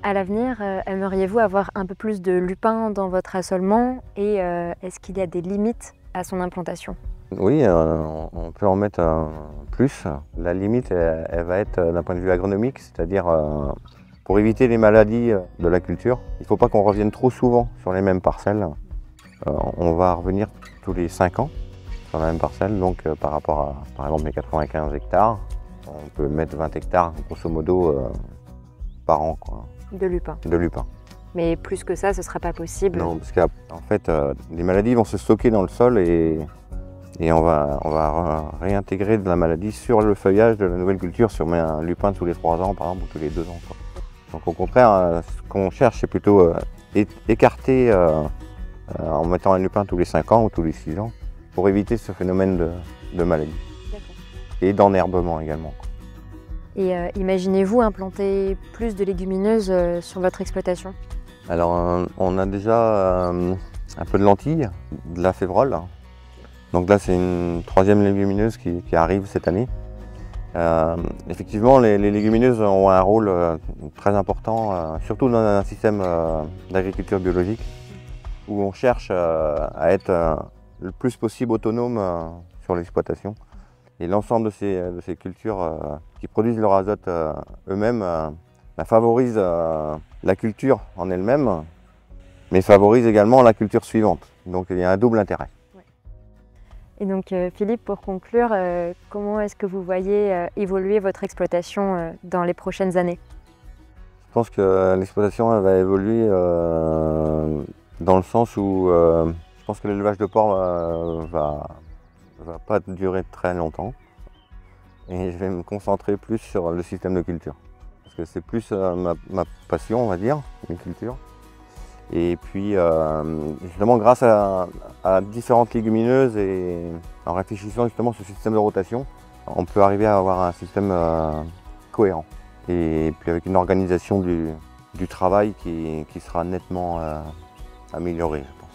À l'avenir, aimeriez-vous avoir un peu plus de lupin dans votre assolement et est-ce qu'il y a des limites à son implantation? Oui, on peut en mettre plus. La limite, elle va être d'un point de vue agronomique, c'est-à-dire pour éviter les maladies de la culture. Il ne faut pas qu'on revienne trop souvent sur les mêmes parcelles. On va revenir tous les 5 ans sur la même parcelle, donc par rapport à, par exemple, les 95 hectares, on peut mettre 20 hectares, grosso modo, par an, quoi, De lupin. de lupin. Mais plus que ça, ce ne sera pas possible. Non, parce qu'en fait, les maladies vont se stocker dans le sol et on va réintégrer de la maladie sur le feuillage de la nouvelle culture si on met un lupin tous les 3 ans, par exemple, ou tous les 2 ans, quoi. Donc au contraire, ce qu'on cherche, c'est plutôt écarter en mettant un lupin tous les 5 ans ou tous les 6 ans pour éviter ce phénomène de maladie. D'accord. Et d'enherbement également, quoi. Et imaginez-vous implanter plus de légumineuses sur votre exploitation? Alors on a déjà un peu de lentilles, de la févrole. Donc là c'est une 3e légumineuse qui arrive cette année. Effectivement les légumineuses ont un rôle très important, surtout dans un système d'agriculture biologique où on cherche à être le plus possible autonome sur l'exploitation. Et l'ensemble de ces cultures qui produisent leur azote eux-mêmes favorisent la culture en elle-même, mais favorisent également la culture suivante. Donc il y a un double intérêt. Et donc Philippe, pour conclure, comment est-ce que vous voyez évoluer votre exploitation dans les prochaines années? Je pense que l'exploitation elle va évoluer dans le sens où je pense que l'élevage de porc va pas durer très longtemps. Et je vais me concentrer plus sur le système de culture. Parce que c'est plus ma passion, on va dire, les cultures. Et puis, justement, grâce à différentes légumineuses et en réfléchissant justement sur ce système de rotation, on peut arriver à avoir un système cohérent. Et puis avec une organisation du travail qui sera nettement améliorée, je pense.